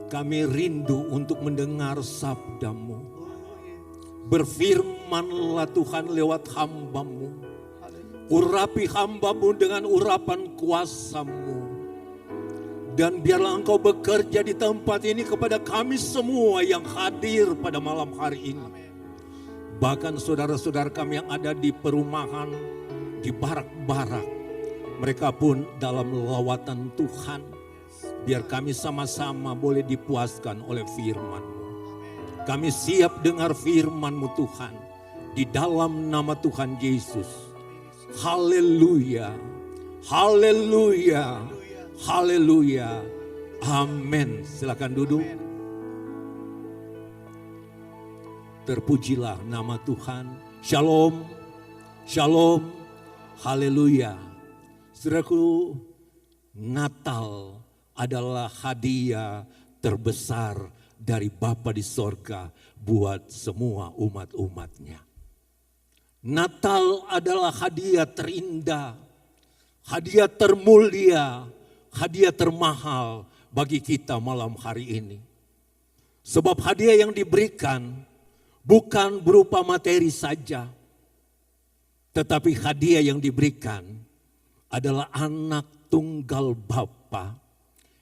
Kami rindu untuk mendengar sabda-Mu. Berfirmanlah Tuhan lewat hamba-Mu. Urapi hamba-Mu dengan urapan kuasa-Mu. Dan biarlah Engkau bekerja di tempat ini kepada kami semua yang hadir pada malam hari ini. Bahkan saudara-saudara kami yang ada di perumahan, di barak-barak. Mereka pun dalam lawatan Tuhan. Biar kami sama-sama boleh dipuaskan oleh firman-Mu. Kami siap dengar firman-Mu Tuhan. Di dalam nama Tuhan Yesus. Haleluya. Haleluya. Haleluya. Amin. Silakan duduk. Terpujilah nama Tuhan. Shalom. Shalom. Haleluya. Saudaraku, Natal adalah hadiah terbesar dari Bapa di sorga buat semua umat-umatnya. Natal adalah hadiah terindah, hadiah termulia, hadiah termahal bagi kita malam hari ini. Sebab hadiah yang diberikan bukan berupa materi saja, tetapi hadiah yang diberikan adalah anak tunggal Bapa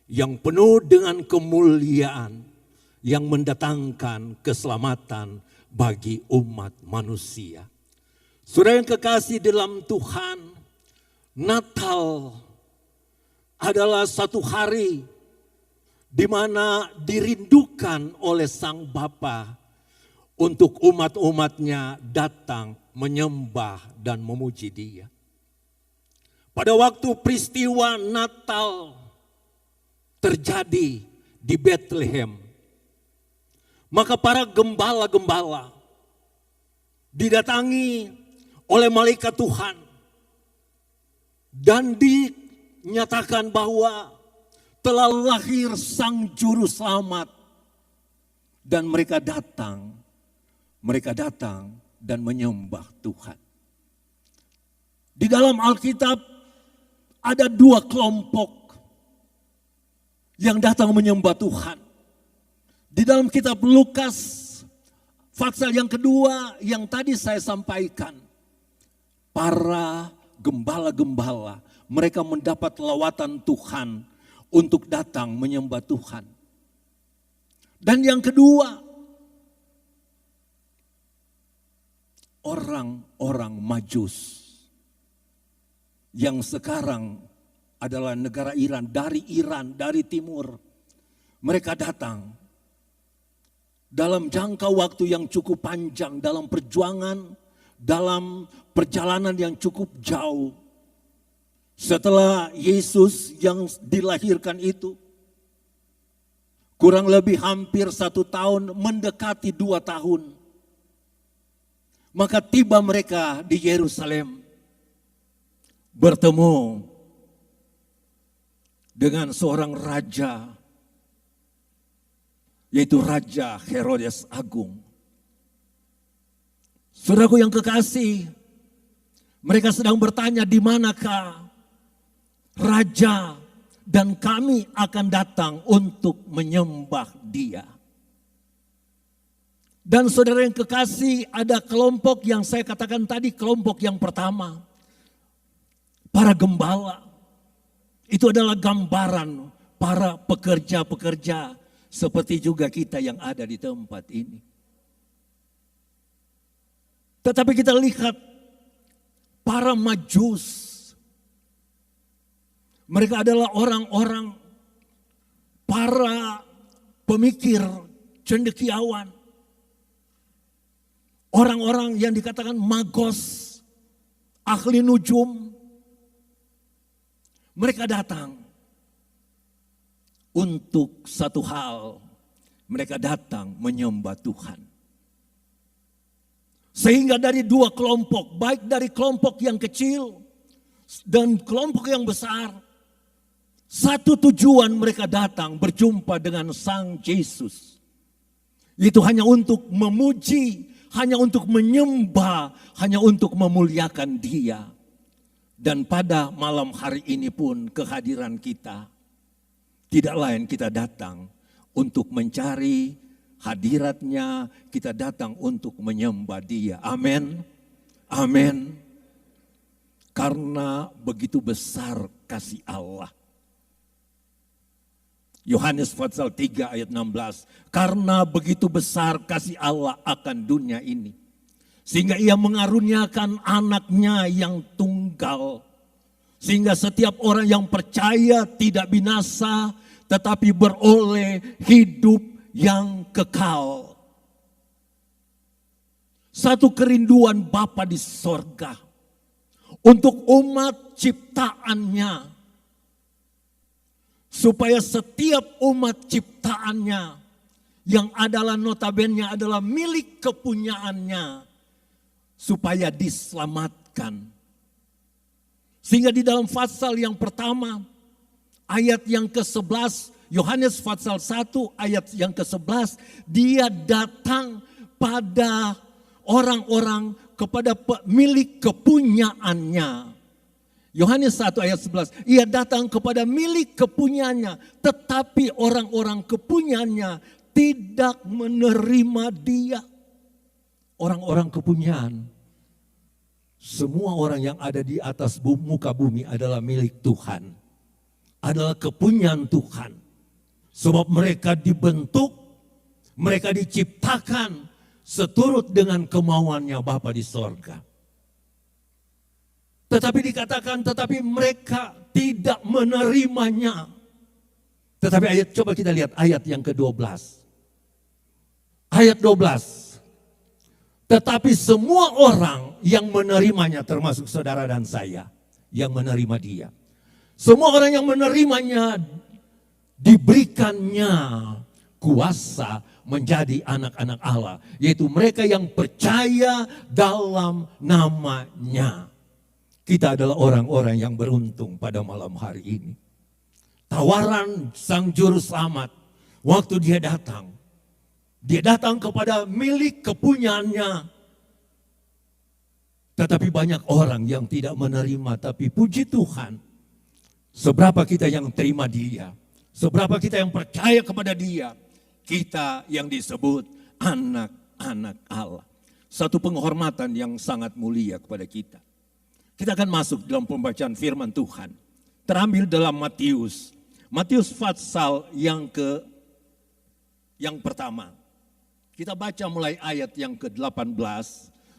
yang penuh dengan kemuliaan, yang mendatangkan keselamatan bagi umat manusia. Saudara yang kekasih dalam Tuhan, Natal adalah satu hari di mana dirindukan oleh Sang Bapa untuk umat-umatnya datang menyembah dan memuji Dia. Pada waktu peristiwa Natal terjadi di Bethlehem, maka para gembala-gembala didatangi oleh malaikat Tuhan dan dinyatakan bahwa telah lahir Sang Juru Selamat, dan mereka datang dan menyembah Tuhan. Di dalam Alkitab ada dua kelompok yang datang menyembah Tuhan. Di dalam kitab Lukas, pasal yang kedua yang tadi saya sampaikan. Para gembala-gembala, mereka mendapat lawatan Tuhan untuk datang menyembah Tuhan. Dan yang kedua, orang-orang Majus yang sekarang adalah negara Iran, dari timur. Mereka datang dalam jangka waktu yang cukup panjang, dalam perjuangan, dalam perjalanan yang cukup jauh. Setelah Yesus yang dilahirkan itu, kurang lebih hampir 1 tahun, mendekati 2 tahun. Maka tiba mereka di Yerusalem, bertemu dengan seorang raja, yaitu Raja Herodes Agung. Saudaraku yang kekasih, mereka sedang bertanya, di manakah raja, dan kami akan datang untuk menyembah Dia. Dan saudara yang kekasih, ada kelompok yang saya katakan tadi, kelompok yang pertama, para gembala. Itu adalah gambaran para pekerja-pekerja seperti juga kita yang ada di tempat ini. Tetapi kita lihat para Majus. Mereka adalah orang-orang, para pemikir, cendekiawan. Orang-orang yang dikatakan magos, ahli nujum. Mereka datang untuk satu hal. Mereka datang menyembah Tuhan. Sehingga dari dua kelompok, baik dari kelompok yang kecil dan kelompok yang besar, satu tujuan mereka datang berjumpa dengan Sang Yesus. Itu hanya untuk memuji, hanya untuk menyembah, hanya untuk memuliakan Dia. Dan pada malam hari ini pun kehadiran kita tidak lain kita datang untuk mencari hadiratnya, kita datang untuk menyembah Dia. Amin. Amin. Karena begitu besar kasih Allah. Yohanes pasal 3 ayat 16. Karena begitu besar kasih Allah akan dunia ini, sehingga Ia mengaruniakan anaknya yang tunggal, sehingga setiap orang yang percaya tidak binasa, tetapi beroleh hidup yang kekal. Satu kerinduan Bapa di sorga untuk umat ciptaannya, supaya setiap umat ciptaannya yang adalah notabene adalah milik kepunyaannya, supaya diselamatkan. Sehingga di dalam pasal yang pertama, ayat yang ke-11, Yohanes pasal 1 ayat yang ke-11, Dia datang pada orang-orang, kepada milik kepunyaannya. Yohanes 1 ayat 11, Ia datang kepada milik kepunyaannya, tetapi orang-orang kepunyaannya tidak menerima Dia. Orang-orang kepunyaan, semua orang yang ada di atas muka bumi adalah milik Tuhan, adalah kepunyaan Tuhan. Sebab mereka dibentuk, mereka diciptakan seturut dengan kemauannya Bapa di sorga. Tetapi dikatakan, tetapi mereka tidak menerimanya. Tetapi coba kita lihat ayat yang ke-12. Ayat 12. Tetapi semua orang yang menerimanya, termasuk saudara dan saya yang menerima Dia. Semua orang yang menerimanya diberikannya kuasa menjadi anak-anak Allah. Yaitu mereka yang percaya dalam nama-Nya. Kita adalah orang-orang yang beruntung pada malam hari ini. Tawaran Sang Juru Selamat, waktu Dia datang kepada milik kepunyaannya. Tetapi banyak orang yang tidak menerima, tapi puji Tuhan, seberapa kita yang terima Dia, seberapa kita yang percaya kepada Dia, kita yang disebut anak-anak Allah. Satu penghormatan yang sangat mulia kepada kita. Kita akan masuk dalam pembacaan firman Tuhan. Terambil dalam Matius. Matius pasal yang pertama. Kita baca mulai ayat yang ke-18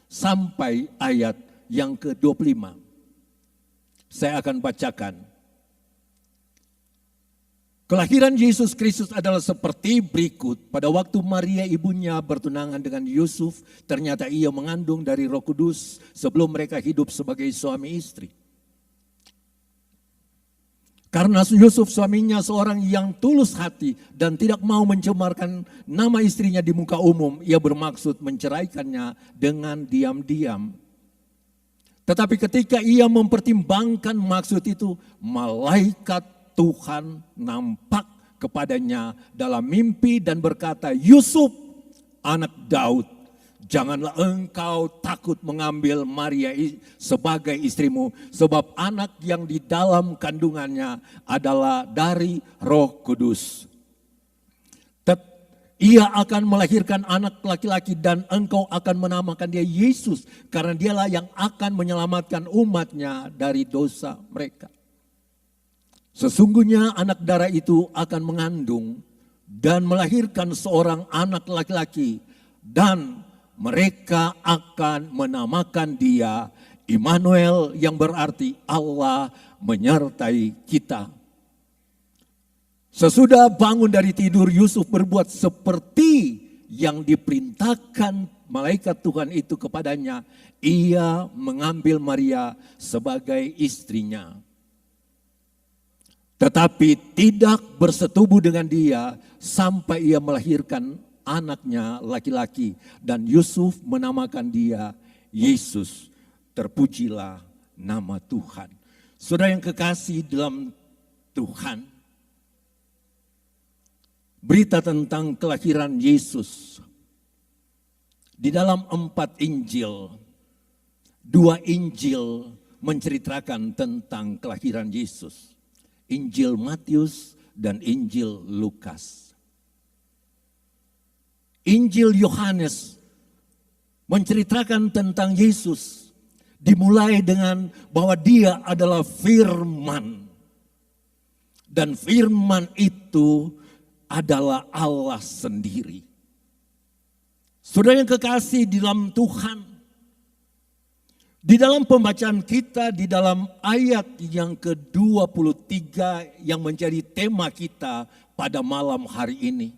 sampai ayat yang ke-25. Saya akan bacakan. Kelahiran Yesus Kristus adalah seperti berikut. Pada waktu Maria ibunya bertunangan dengan Yusuf, ternyata ia mengandung dari Roh Kudus sebelum mereka hidup sebagai suami istri. Karena Yusuf suaminya seorang yang tulus hati dan tidak mau mencemarkan nama istrinya di muka umum, ia bermaksud menceraikannya dengan diam-diam. Tetapi ketika ia mempertimbangkan maksud itu, malaikat Tuhan nampak kepadanya dalam mimpi dan berkata, Yusuf, anak Daud, janganlah engkau takut mengambil Maria sebagai istrimu, sebab anak yang di dalam kandungannya adalah dari Roh Kudus. Ia akan melahirkan anak laki-laki dan engkau akan menamakan dia Yesus, karena dialah yang akan menyelamatkan umatnya dari dosa mereka. Sesungguhnya anak darah itu akan mengandung dan melahirkan seorang anak laki-laki, dan mereka akan menamakan dia Immanuel, yang berarti Allah menyertai kita. Sesudah bangun dari tidur, Yusuf berbuat seperti yang diperintahkan malaikat Tuhan itu kepadanya. Ia mengambil Maria sebagai istrinya. Tetapi tidak bersetubuh dengan dia sampai ia melahirkan anaknya laki-laki. Dan Yusuf menamakan dia Yesus. Terpujilah nama Tuhan. Saudara yang kekasih dalam Tuhan, berita tentang kelahiran Yesus. Di dalam 4 Injil, 2 Injil menceritakan tentang kelahiran Yesus. Injil Matius dan Injil Lukas. Injil Yohanes menceritakan tentang Yesus, dimulai dengan bahwa dia adalah firman. Dan firman itu adalah Allah sendiri. Saudara yang kekasih di dalam Tuhan, di dalam pembacaan kita di dalam ayat yang ke-23 yang menjadi tema kita pada malam hari ini.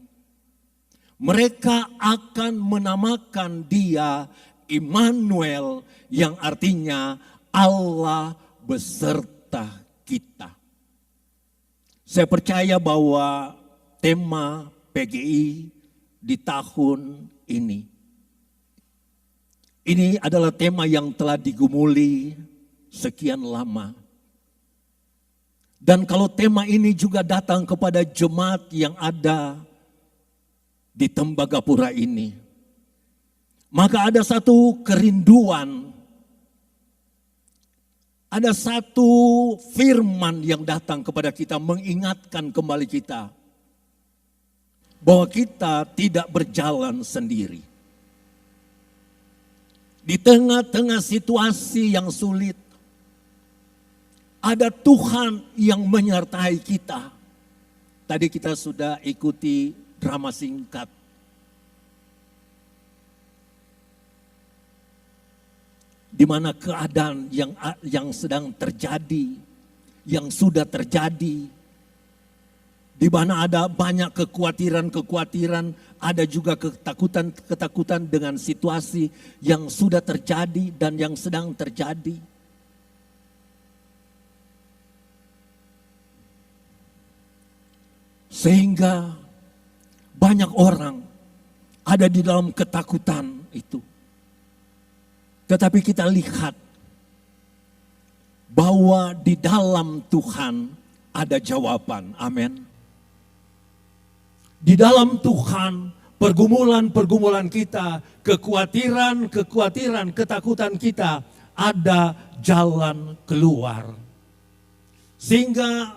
Mereka akan menamakan dia Immanuel, yang artinya Allah beserta kita. Saya percaya bahwa tema PGI di tahun ini adalah tema yang telah digumuli sekian lama. Dan kalau tema ini juga datang kepada jemaat yang ada di Tembagapura ini, maka ada satu kerinduan, ada satu firman yang datang kepada kita mengingatkan kembali kita bahwa kita tidak berjalan sendiri. Di tengah-tengah situasi yang sulit, ada Tuhan yang menyertai kita. Tadi kita sudah ikuti drama singkat. Di mana keadaan yang sedang terjadi, yang sudah terjadi, di mana ada banyak kekhawatiran, ada juga ketakutan dengan situasi yang sudah terjadi dan yang sedang terjadi. Sehingga banyak orang ada di dalam ketakutan itu. Tetapi kita lihat bahwa di dalam Tuhan ada jawaban. Amin. Di dalam Tuhan, pergumulan-pergumulan kita, kekhawatiran, ketakutan kita, ada jalan keluar. Sehingga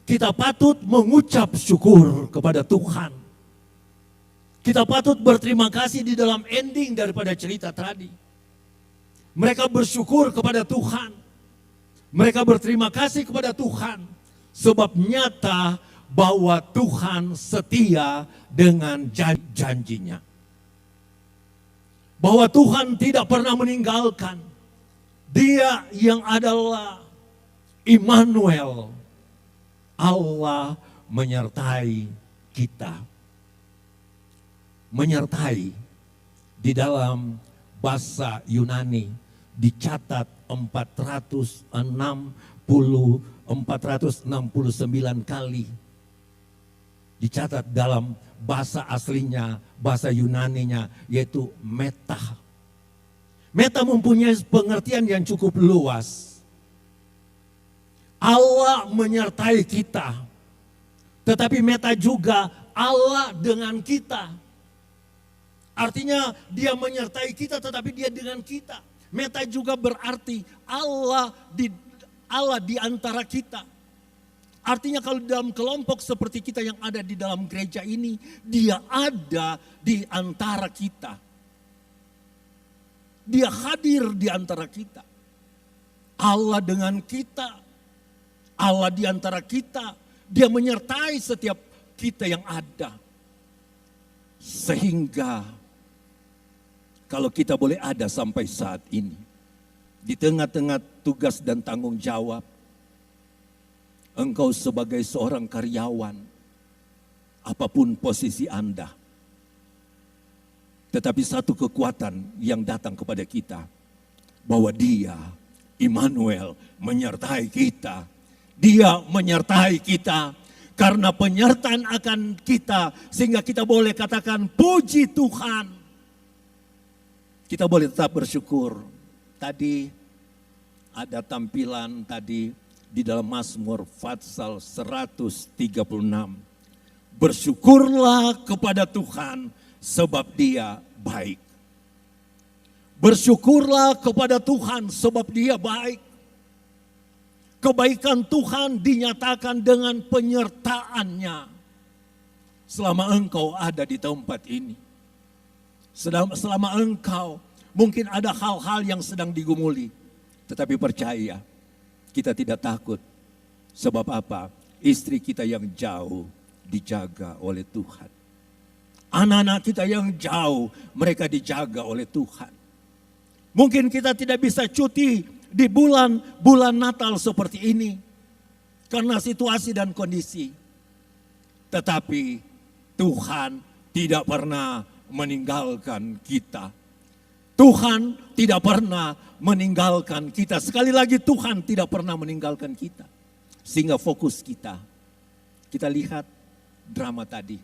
kita patut mengucap syukur kepada Tuhan. Kita patut berterima kasih di dalam ending daripada cerita tadi. Mereka bersyukur kepada Tuhan. Mereka berterima kasih kepada Tuhan. Sebab nyata bahwa Tuhan setia dengan janjinya. Bahwa Tuhan tidak pernah meninggalkan. Dia yang adalah Immanuel. Allah menyertai kita. Menyertai di dalam bahasa Yunani dicatat 469 kali. Dicatat dalam bahasa aslinya, bahasa Yunaninya, yaitu meta. Meta mempunyai pengertian yang cukup luas. Allah menyertai kita. Tetapi meta juga Allah dengan kita. Artinya dia menyertai kita tetapi dia dengan kita. Meta juga berarti Allah di antara kita. Artinya kalau dalam kelompok seperti kita yang ada di dalam gereja ini, dia ada di antara kita. Dia hadir di antara kita. Allah dengan kita. Allah di antara kita. Dia menyertai setiap kita yang ada. Sehingga kalau kita boleh ada sampai saat ini, di tengah-tengah tugas dan tanggung jawab, engkau sebagai seorang karyawan, apapun posisi Anda, tetapi satu kekuatan yang datang kepada kita, bahwa dia, Immanuel, menyertai kita. Dia menyertai kita, karena penyertaan akan kita, sehingga kita boleh katakan puji Tuhan. Kita boleh tetap bersyukur. Tadi ada tampilan tadi di dalam Mazmur Fatsal 136. Bersyukurlah kepada Tuhan sebab dia baik. Bersyukurlah kepada Tuhan sebab dia baik. Kebaikan Tuhan dinyatakan dengan penyertaannya selama engkau ada di tempat ini. Selama engkau mungkin ada hal-hal yang sedang digumuli. Tetapi percaya, kita tidak takut. Sebab apa? Istri kita yang jauh dijaga oleh Tuhan. Anak-anak kita yang jauh, mereka dijaga oleh Tuhan. Mungkin kita tidak bisa cuti di bulan Natal seperti ini. Karena situasi dan kondisi. Tetapi Tuhan tidak pernah meninggalkan kita. Tuhan tidak pernah meninggalkan kita. Sekali lagi Tuhan tidak pernah meninggalkan kita. Sehingga fokus kita. Kita lihat drama tadi.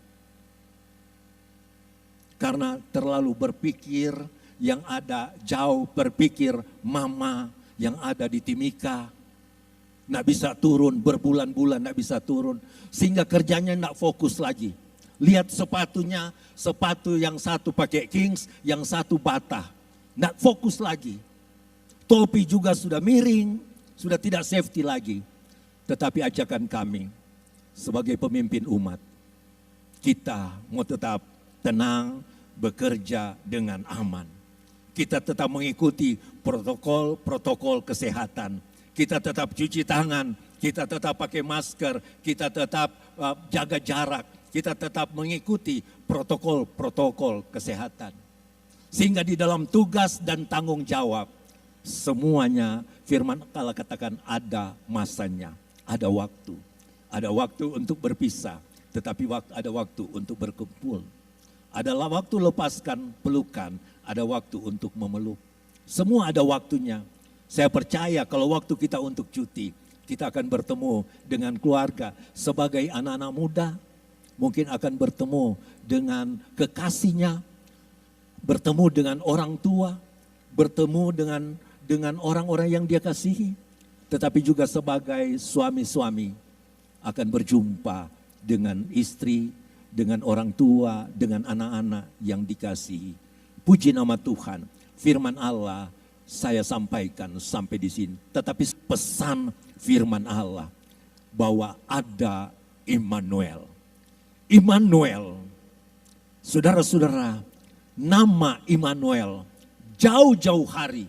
Karena terlalu berpikir yang ada jauh, berpikir mama yang ada di Timika. Nggak bisa turun, berbulan-bulan nggak bisa turun. Sehingga kerjanya nggak fokus lagi. Lihat sepatunya, sepatu yang satu pakai Kings, yang satu Bata. Nggak fokus lagi. Topi juga sudah miring, sudah tidak safety lagi. Tetapi ajakan kami sebagai pemimpin umat, kita mau tetap tenang, bekerja dengan aman. Kita tetap mengikuti protokol kesehatan. Kita tetap cuci tangan, kita tetap pakai masker, kita tetap jaga jarak. Kita tetap mengikuti protokol kesehatan. Sehingga di dalam tugas dan tanggung jawab, semuanya firman Allah katakan ada masanya, ada waktu. Ada waktu untuk berpisah, tetapi ada waktu untuk berkumpul. Adalah waktu lepaskan pelukan, ada waktu untuk memeluk. Semua ada waktunya. Saya percaya kalau waktu kita untuk cuti, kita akan bertemu dengan keluarga sebagai anak-anak muda. Mungkin akan bertemu dengan kekasihnya, bertemu dengan orang tua, bertemu dengan orang-orang yang dia kasihi. Tetapi juga sebagai suami-suami akan berjumpa dengan istri, dengan orang tua, dengan anak-anak yang dikasihi. Puji nama Tuhan, firman Allah saya sampaikan sampai di sini. Tetapi pesan firman Allah bahwa ada Immanuel. Immanuel, saudara-saudara, nama Immanuel jauh-jauh hari,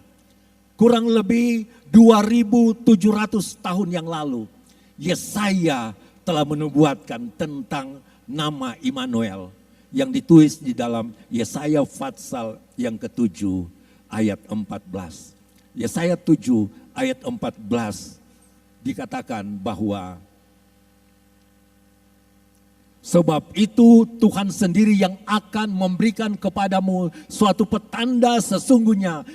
kurang lebih 2700 tahun yang lalu, Yesaya telah menubuatkan tentang nama Immanuel yang ditulis di dalam Yesaya pasal yang ke-7 ayat 14. Yesaya 7 ayat 14 dikatakan bahwa sebab itu Tuhan sendiri yang akan memberikan kepadamu suatu petanda, sesungguhnya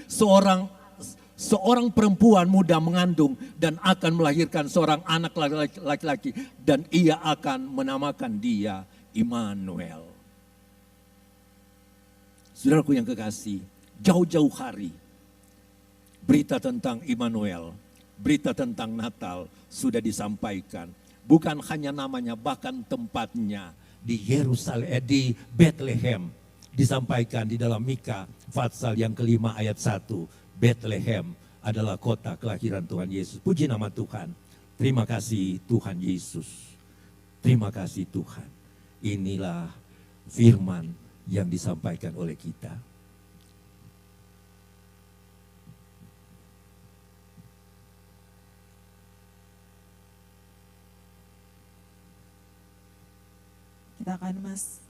seorang perempuan muda mengandung dan akan melahirkan seorang anak laki-laki dan ia akan menamakan dia Immanuel. Saudaraku yang kekasih, jauh-jauh hari berita tentang Immanuel, berita tentang Natal sudah disampaikan. Bukan hanya namanya, bahkan tempatnya di Yerusalem, di Bethlehem. Disampaikan di dalam Mika pasal yang ke-5 ayat 1. Bethlehem adalah kota kelahiran Tuhan Yesus. Puji nama Tuhan. Terima kasih Tuhan Yesus. Terima kasih Tuhan. Inilah firman yang disampaikan oleh kita. Kita akan Mas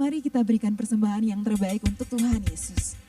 Mari kita berikan persembahan yang terbaik untuk Tuhan Yesus.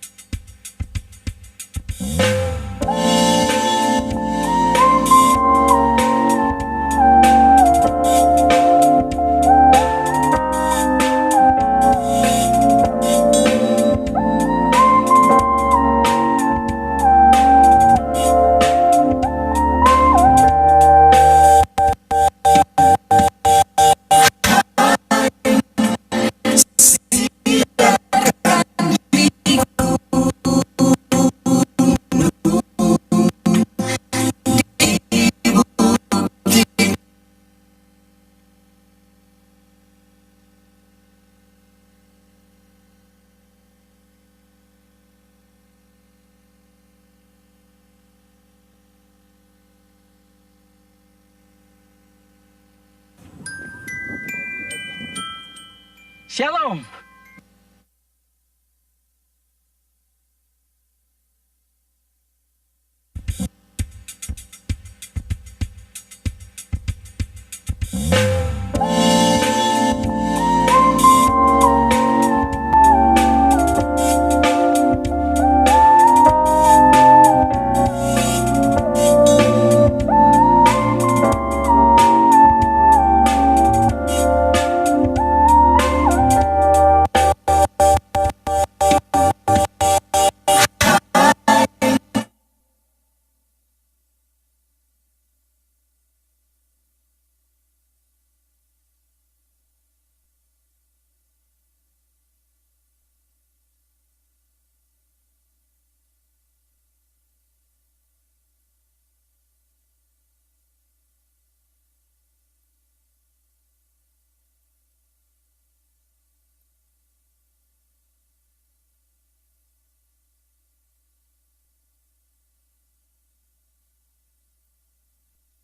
Shalom.